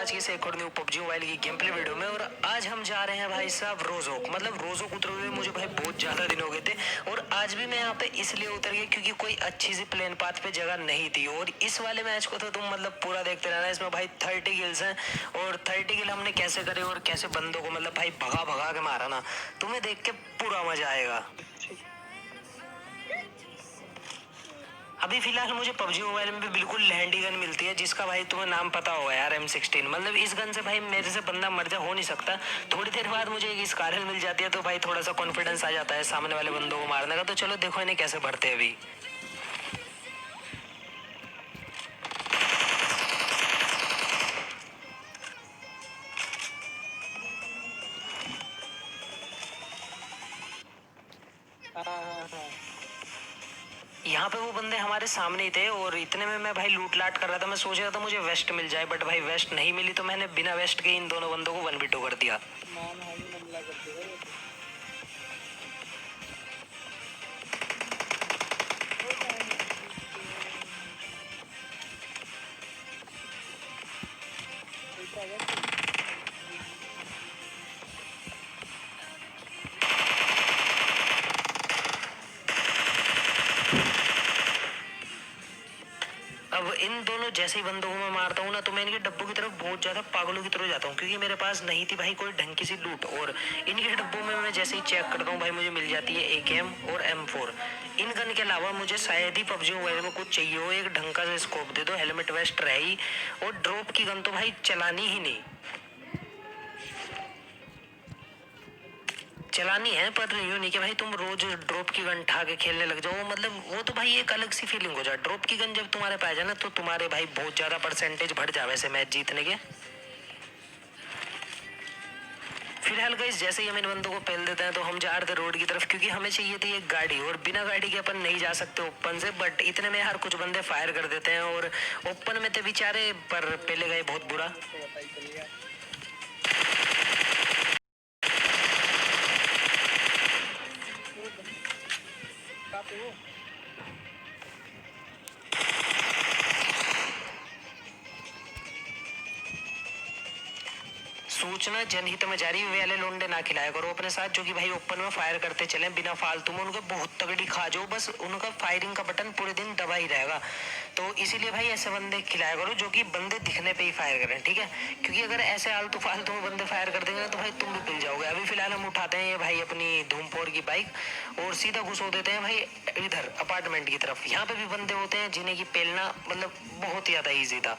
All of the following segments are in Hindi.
आज की से एक और न्यू पबजी मोबाइल की गेम प्ले वीडियो में। और आज हम जा रहे हैं भाई साहब रोजोक, मतलब रोजोक उतरे हुए मुझे भाई बहुत ज्यादा दिन हो गए थे। और आज भी मैं यहाँ पे इसलिए उतर गया क्योंकि कोई अच्छी सी प्लेन पाथ पे जगह नहीं थी। और इस वाले मैच को तो तुम मतलब पूरा देखते रहना। इसमें भाई 30 किल्स हैं और 30 किल हमने कैसे करे और कैसे बंदों को मतलब भाई भगा भगा के मारा ना, तुम्हें देख के पूरा मजा आएगा। अभी फिलहाल मुझे पबजी मोबाइल में भी बिल्कुल लैंडी गन मिलती है जिसका भाई तुम्हें नाम पता होगा यार, M16। मतलब इस गन से भाई मेरे से बंदा मर जा हो नहीं सकता। थोड़ी देर बाद मुझे एक स्कारल मिल जाती है तो भाई थोड़ा सा कॉन्फिडेंस आ जाता है सामने वाले बंदों को मारने का। तो चलो देखो इन्हें कैसे भरते हैं अभी। यहाँ पे वो बंदे हमारे सामने ही थे और इतने में मैं भाई लूट लाट कर रहा था। मैं सोच रहा था मुझे वेस्ट मिल जाए, बट भाई वेस्ट नहीं मिली तो मैंने बिना वेस्ट के इन दोनों बंदों को 1v2 कर दिया। अब इन दोनों जैसे ही बंदों को मैं मारता हूँ ना तो मैं इनके डब्बों की तरफ बहुत ज्यादा पागलों की तरह जाता हूँ क्योंकि मेरे पास नहीं थी भाई कोई ढंग की सी लूट। और इनके डब्बों में मैं जैसे ही चेक करता हूँ भाई मुझे मिल जाती है AKM और M4। इन गन के अलावा मुझे शायद ही पबजी मोबाइल में कुछ चाहिए हो। एक ढंग का स्कोप दे दो, हेलमेट वेस्ट रहे ही, और ड्रॉप की गन तो भाई चलानी ही नहीं। चलानी है पर यूं नहीं कि भाई तुम रोज ड्रॉप की गन उठा के खेलने लग जाओ। मतलब वो तो भाई एक अलग सी फीलिंग हो जाए। ड्रॉप की गन जब तुम्हारे पास है ना तो तुम्हारे भाई बहुत ज्यादा परसेंटेज बढ़ जाए वैसे मैच जीतने के। फिलहाल गाइस जैसे ही हम इन बंदों को पहल देते हैं तो हम जा रहे थे रोड की तरफ क्योंकि हमें चाहिए थी एक गाड़ी और बिना गाड़ी के अपन नहीं जा सकते ओपन से। बट इतने में यार कुछ बंदे फायर कर देते हैं और ओपन में थे बेचारे, पर पहले गए बहुत बुरा। सूचना जनहित में जारी, वे वाले लोंडे ना खिलाया करो अपने साथ जो कि भाई ओपन में फायर करते चले बिना फालतू में। उनको बहुत तगड़ी खा जाओ, बस उनका फायरिंग का बटन पूरे दिन दबा ही रहेगा। तो इसीलिए भाई ऐसे बंदे खिलाया करो जो कि बंदे दिखने पे ही फायर करें, ठीक है? क्योंकि अगर ऐसे आलतू फालतू में बंदे फायर कर देंगे ना तो भाई तुम भी पिल जाओगे। अभी फिलहाल हम उठाते हैं ये भाई अपनी धूमपोर की बाइक और सीधा घुसो देते हैं भाई इधर अपार्टमेंट की तरफ। यहाँ पे भी बंदे होते हैं जिन्हें की पेलना मतलब बहुत ज्यादा ईजी था।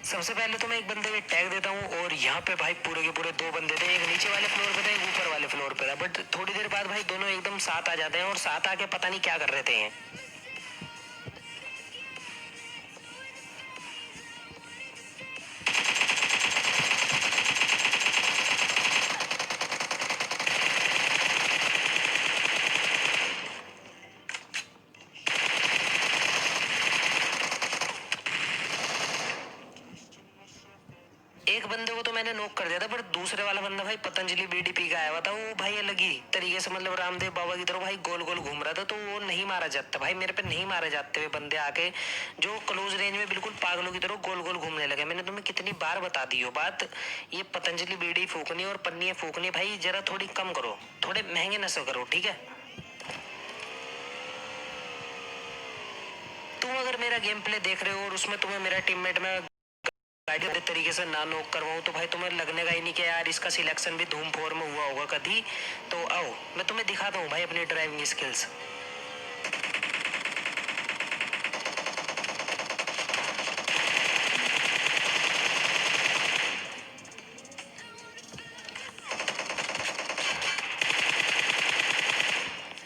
सबसे पहले तो मैं एक बंदे के टैग देता हूँ और यहाँ पे भाई पूरे के पूरे दो बंदे थे। एक नीचे वाले फ्लोर पे था, एक ऊपर वाले फ्लोर पे था। बट थोड़ी देर बाद भाई दोनों एकदम साथ आ जाते हैं और साथ आके पता नहीं क्या कर रहे थे। एक बंदे को तो मैंने नॉक कर दिया था, पर दूसरे वाला बंदा भाई पतंजलि BDP का आया हुआ था। वो भाई अलग ही तरीके से मतलब रामदेव बाबा की तरह भाई गोल गोल घूम रहा था। तो वो नहीं मारा जाता भाई, मेरे पे नहीं मारे जाते हुए बंदे आके जो क्लोज रेंज में बिल्कुल पागलों की तरह गोल गोल घूमने लगे। मैंने तुम्हें कितनी बार बता दी हो बात, ये पतंजलि बीड़ी फूकनी और पन्नी फूकनी भाई जरा थोड़ी कम करो, थोड़े महंगे नशे करो, ठीक है? तुम अगर मेरा गेम प्ले देख रहे हो और उसमें तुम्हें मेरा टीममेट में गाड़ी वाले तरीके से ना नॉक करवाऊं तो भाई तुम्हें लगने का ही नहीं कि यार इसका सिलेक्शन भी धूम 4 में हुआ होगा कभी। तो आओ मैं तुम्हें दिखाता हूँ भाई अपनी ड्राइविंग स्किल्स।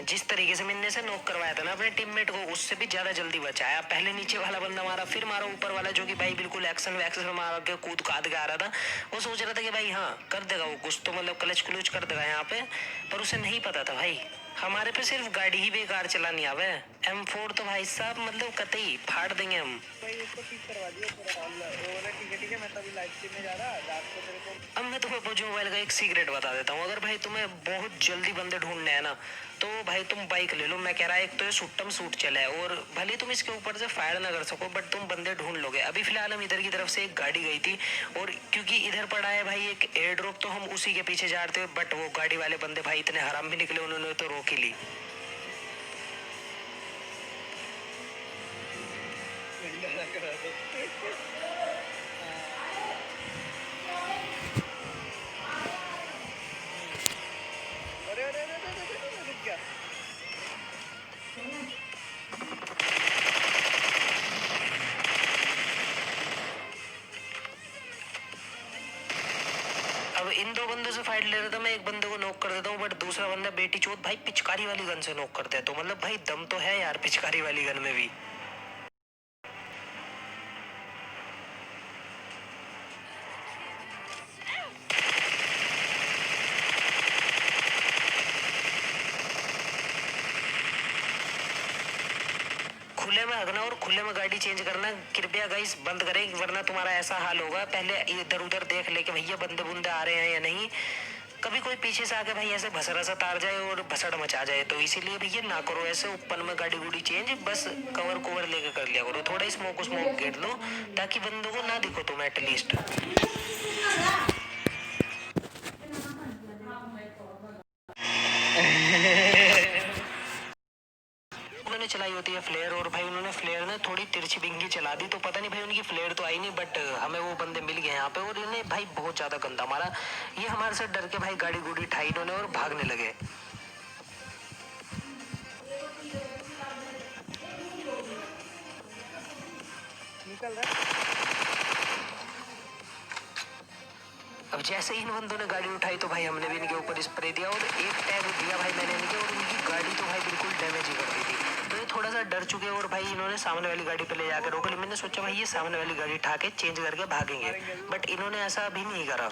जिस तरीके से मैंने से नॉक करवाया था ना अपने टीममेट को, उससे भी ज्यादा जल्दी बचाया। पहले नीचे वाला बंदा मारा, फिर मारा ऊपर वाला जो कि भाई बिल्कुल एक्शन वैक्शन मार के कूद काद के आ रहा था। वो सोच रहा था कि भाई हाँ कर देगा वो कुछ तो, मतलब क्लच क्लूच कर देगा यहाँ पे। पर उसे नहीं पता था भाई हमारे पे सिर्फ गाड़ी ही बेकार चलानी आवे, M4 तो भाई साहब मतलब कतई फाड़ देंगे हम। भाई उसको ठीक करवा दियो थोड़ा। वो बोला ठीक है मैं तभी लाइव स्ट्रीम में जा रहा रात को तेरे को। अब मैं तुम्हें PUBG मोबाइल का एक सीक्रेट बता देता हूँ। अगर भाई तुम्हें बहुत जल्दी बंदे ढूंढने हैं ना, तो भाई तुम बाइक ले लो। मैं कह रहा एक तो ये सुट्टम सूट चला है और भले तुम इसके ऊपर से फायर ना कर सको बट तुम बंदे ढूंढ लोगे। अभी फिलहाल हम इधर की तरफ से एक गाड़ी गई थी और क्योंकि इधर पड़ा है भाई एक एयर ड्रॉप, तो हम उसी के पीछे जा रहे थे। बट वो गाड़ी वाले बंदे भाई इतने हराम भी निकले, उन्होंने तो रोक ही ली। अब इन दो बंदों से फाइट ले रहा था मैं, एक बंदे को नॉक कर देता हूँ बट दूसरा बंदा बेटी चोत भाई पिचकारी वाली गन से नॉक करता है। तो मतलब भाई दम तो है यार पिचकारी वाली गन में भी। खुले में हगना और खुले में गाड़ी चेंज करना कृपया गाइस बंद करें, वरना तुम्हारा ऐसा हाल होगा। पहले इधर उधर देख ले कि भैया बंदे बुंदे आ रहे हैं या नहीं। कभी कोई पीछे से आके भाई ऐसे भसरा सा तार जाए और भसड़ मचा जाए, तो इसीलिए भैया ना करो ऐसे ओपन में गाड़ी गुड़ी चेंज। बस कवर कवर लेके कर लिया करो, थोड़ा स्मोक स्मोक घेर लो ताकि बंदों को ना दिखो तुम एटलीस्ट। उन्होंने चलाई होती है फ्लेयर और भाई उन्होंने फ्लेयर ने थोड़ी तिरछी बिंगी चला दी, तो पता नहीं भाई उनकी फ्लेयर तो आई नहीं बट हमें वो बंदे मिल गए यहाँ पे और इन्हें भाई बहुत ज्यादा गंदा मारा। ये हमारे से डर के भाई गाड़ी गुड़ी ठाई इन्होंने और भागने लगे। निकल रहा। अब जैसे ही इन बंदों ने गाड़ी उठाई तो भाई हमने भी इनके ऊपर स्प्रे दिया और एक टैग दिया भाई मैंने इनके, और इनकी गाड़ी तो भाई बिल्कुल डैमेज ही कर दी थी। तो ये थोड़ा सा डर चुके और भाई इन्होंने सामने वाली गाड़ी पे ले जाकर रोक ली। मैंने सोचा भाई ये सामने वाली गाड़ी उठा के चेंज करके भागेंगे बट इन्होंने ऐसा अभी नहीं करा।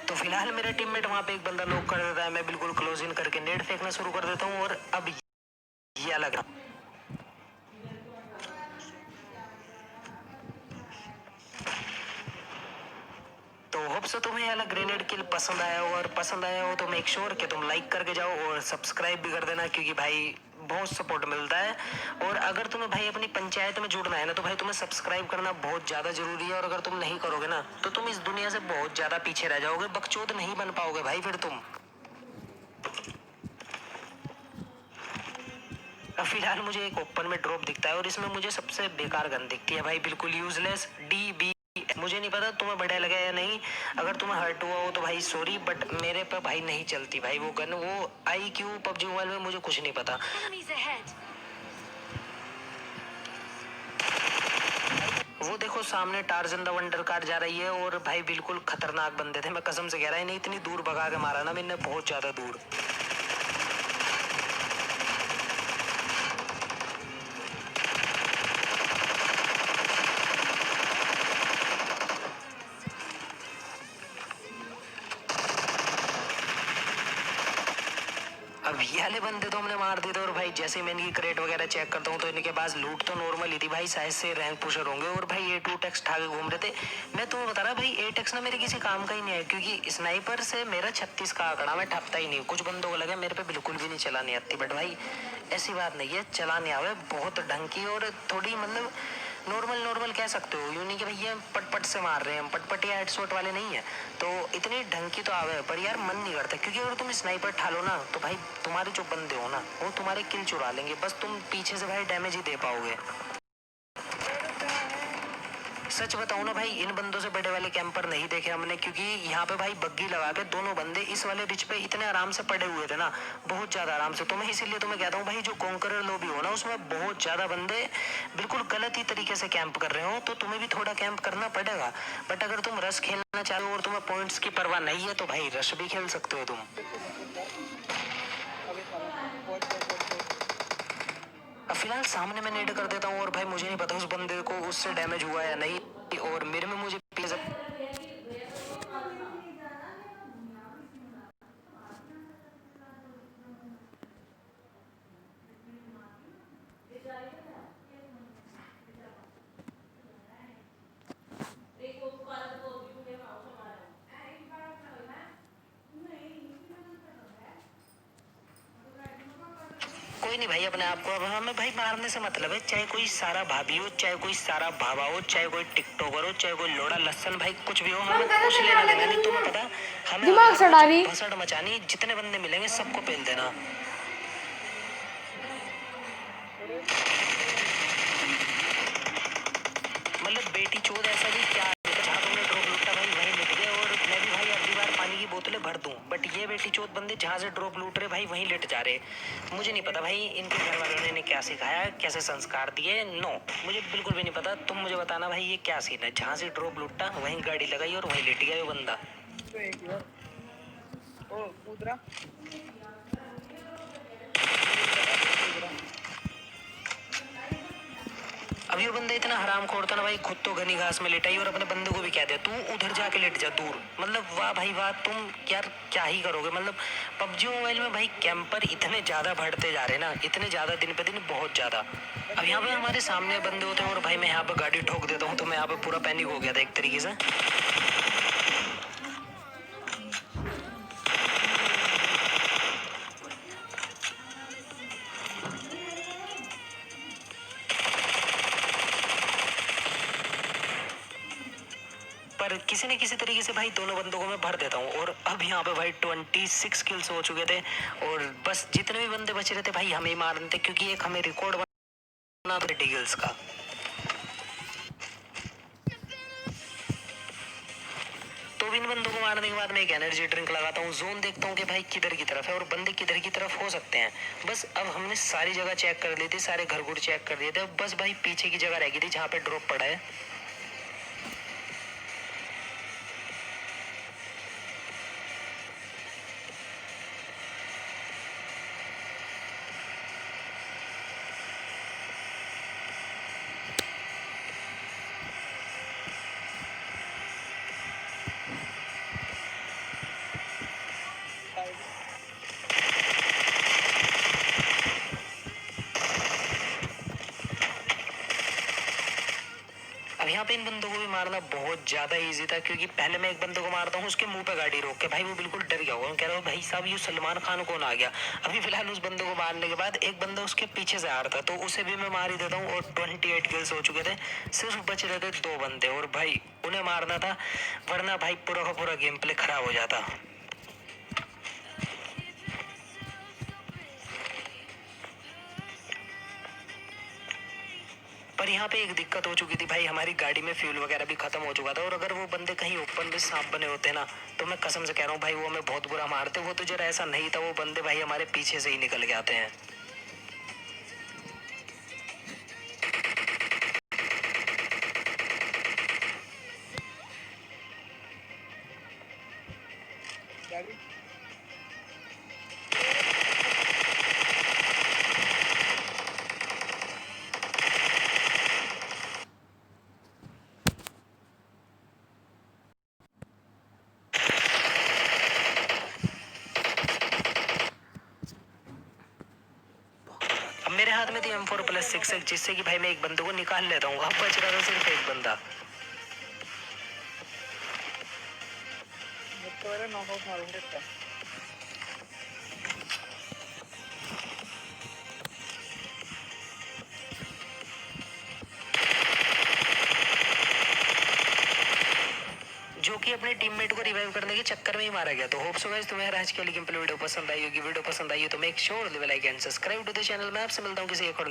तो फिलहाल मेरा टीममेट वहां पे एक बंदा नॉक कर देता है, मैं बिल्कुल क्लोज इन करके नेट फेंकना शुरू कर देता हूँ और अब ये अलग रहा। तो होप सो तुम्हें ये वाला ग्रेनेड किल पसंद आया हो, और पसंद आया हो तो मेक श्योर कि तुम लाइक करके जाओ और सब्सक्राइब भी कर देना क्योंकि भाई बहुत सपोर्ट मिलता है। और अगर तुम्हें भाई अपनी पंचायत में जुड़ना है ना तो भाई तुम्हें सब्सक्राइब करना बहुत ज्यादा जरूरी है, और अगर तुम नहीं करोगे ना तो तुम इस दुनिया से बहुत ज्यादा पीछे रह जाओगे, बकचोद नहीं बन पाओगे भाई फिर तुम। अब फिलहाल मुझे एक ओपन में ड्रॉप दिखता है और इसमें मुझे सबसे बेकार गन दिखती है भाई, बिल्कुल यूजलेस DB। मुझे नहीं पता तुम्हें बढ़िया लगा या नहीं, अगर तुम्हें हर्ट हुआ हो तो भाई सॉरी बट मेरे पे भाई नहीं चलती भाई वो गन। वो आई क्यों PUBG मोबाइल में मुझे कुछ नहीं पता। वो देखो सामने टार्जन द वंडर कार जा रही है और भाई बिल्कुल खतरनाक बंदे थे, मैं कसम से कह रहा है, नहीं इतनी दूर भगा के मारा ना मैंने, बहुत ज्यादा दूर। अब ये वाले बंदे तो हमने मार दिए थे और भाई जैसे मैं इनकी क्रेट वगैरह चेक करता हूँ तो इनके पास लूट तो नॉर्मल ही थी भाई, शायद से रैंक पुशर होंगे। और भाई ये 2 टेक्स ठाके घूम रहे थे। मैं तुम्हें बता रहा भाई 8 टेक्स ना मेरे किसी काम का ही नहीं है क्योंकि स्नाइपर से मेरा 36 का आंकड़ा, मैं ठपता ही नहीं। कुछ बंदों को लगे मेरे पे बिल्कुल भी नहीं चलानी आती बट भाई ऐसी बात नहीं है, चलाने आवे बहुत ढंग की और थोड़ी मतलब नॉर्मल नॉर्मल कह सकते हो, यूं नहीं कि भैया पटपट से मार रहे हैं हम, पटपट या हेडशॉट वाले नहीं है। तो इतनी ढंग की तो आवे पर यार मन नहीं करता क्योंकि अगर तुम स्नाइपर ठालो ना तो भाई तुम्हारे जो बंदे हो ना वो तुम्हारे किल चुरा लेंगे, बस तुम पीछे से भाई डैमेज ही दे पाओगे। सच बताऊं ना भाई इन बंदों से बड़े वाले कैंपर नहीं देखे हमने, क्योंकि यहाँ पे भाई बग्गी लगा के दोनों बंदे इस वाले रिच पे इतने आराम से पड़े हुए थे ना, बहुत ज्यादा आराम से। तो मैं इसीलिए तुम्हें कहता हूँ भाई जो कॉन्करर लॉबी हो ना उसमें बहुत ज्यादा बंदे बिल्कुल गलत ही तरीके से कैंप कर रहे हो, तो तुम्हें भी थोड़ा कैंप करना पड़ेगा। बट अगर तुम रश खेलना चाहो और तुम्हें पॉइंट्स की परवाह नहीं है तो भाई रश भी खेल सकते हो तुम। अब फिलहाल सामने मैं नेट कर देता हूँ और भाई मुझे नहीं पता उस बंदे को उससे डैमेज हुआ या नहीं, और मेरे में मुझे कोई नहीं भाई, अपने आप को अब हमें भाई मारने से मतलब है, चाहे कोई सारा भाभी हो, चाहे कोई सारा भावा हो, चाहे कोई टिकटॉकर हो, चाहे कोई लोड़ा लस्सन भाई कुछ भी हो, हमें कुछ लेना देना नहीं। तुम्हें पता हमें दिमाग हर सड़ा रोज रही। भसड़ मचानी, जितने बंदे मिलेंगे सबको पेल देना। थोड़े मतलब बेटी चोद ऐसा भी क्या है, जहाँ तुमने ड्रॉप लूटा भाई वहीं लेट गए, और मैं भी भाई अगली बार पानी की बोतलें भर दूं, बट ये बेटी चोद बंदे जहाँ से ड्रॉप लूट रहे भाई वहीं लेट जा रहे। मुझे नहीं पता भाई इनके घर वालों ने इन्हें क्या सिखाया, कैसे संस्कार दिए, नो मुझे बिल्कुल भी नहीं पता। तुम मुझे बताना भाई ये क्या सीन है, जहाँ से ड्रॉप लूटा वहीं गाड़ी लगाई और वहीं लेट गया वो बंदा। तो एक ही और ओ कूद रहा अब ये बंदा इतना हराम खोर था ना भाई, खुद तो घनी घास में लेटा ही और अपने बंदे को भी कह दिया तू उधर जाके लेट जा दूर। मतलब वाह भाई वाह, तुम यार क्या ही करोगे। मतलब पबजी मोबाइल में भाई कैंपर इतने ज्यादा बढ़ते जा रहे हैं ना, इतने ज्यादा दिन पे दिन बहुत ज्यादा। अब यहाँ पे हमारे सामने बंदे होते हैं और भाई मैं यहाँ पे गाड़ी ठोक देता हूँ, तो मैं यहाँ पे पूरा पैनिक हो गया था एक तरीके से। पर किसी न किसी तरीके से भाई दोनों बंदों को मैं भर देता हूँ, और अब यहाँ पे भाई 26 किल्स हो चुके थे, और बस जितने भी बंदे बचे रहते भाई हमें ही मारने थे, क्योंकि एक हमें रिकॉर्ड बना था गिल्स का। तो इन बंदों को मारने के बाद मैं एक एनर्जी ड्रिंक लगाता हूँ, जोन देखता हूँ कि भाई किधर की तरफ है और बंदे किधर की तरफ हो सकते हैं। बस अब हमने सारी जगह चेक कर ली थी, सारे घर गुड़ चेक कर दिए थे, बस भाई पीछे की जगह रह गई थी जहाँ पे ड्रॉप पड़ा है। अब यहाँ पे इन बंदों को भी मारना बहुत ज्यादा इजी था, क्योंकि पहले मैं एक बंदे को मारता हूँ उसके मुंह पे गाड़ी रोक के, भाई वो बिल्कुल डर गया होगा, कह रहा हूँ भाई साहब ये सलमान खान कौन आ गया। अभी फिलहाल उस बंदे को मारने के बाद एक बंदा उसके पीछे से आ रहा था, तो उसे भी मैं मार ही देता हूँ, और 28 किल्स हो चुके थे। सिर्फ बच रहे थे 2 बंदे, और भाई उन्हें मारना था, वरना भाई पूरा का पूरा गेम प्ले खराब हो जाता। पर यहाँ पे एक दिक्कत हो चुकी थी भाई, हमारी गाड़ी में फ्यूल वगैरह भी खत्म हो चुका था, और अगर वो बंदे कहीं ओपन में सांप बने होते ना, तो मैं कसम से कह रहा हूँ भाई वो हमें बहुत बुरा मारते। वो तो जरा ऐसा नहीं था, वो बंदे भाई हमारे पीछे से ही निकल के आते हैं। गाड़ी अब मेरे हाथ में थी M4+6, जिससे कि भाई मैं एक बंदे को निकाल लेता हूँ। अब बच रहा था सिर्फ एक बंदा। मुझको वाला नॉकआउट मारूंगा इसका जो कि अपने टीममेट को रिवाइव करने के चक्कर में ही मारा गया। तो होप सो गाइस तुम्हें आज की गेम प्ले वीडियो पसंद आई होगी। वीडियो पसंद आई हो तो make sure like and subscribe to the channel. मैं आपसे मिलता हूँ किसी एक और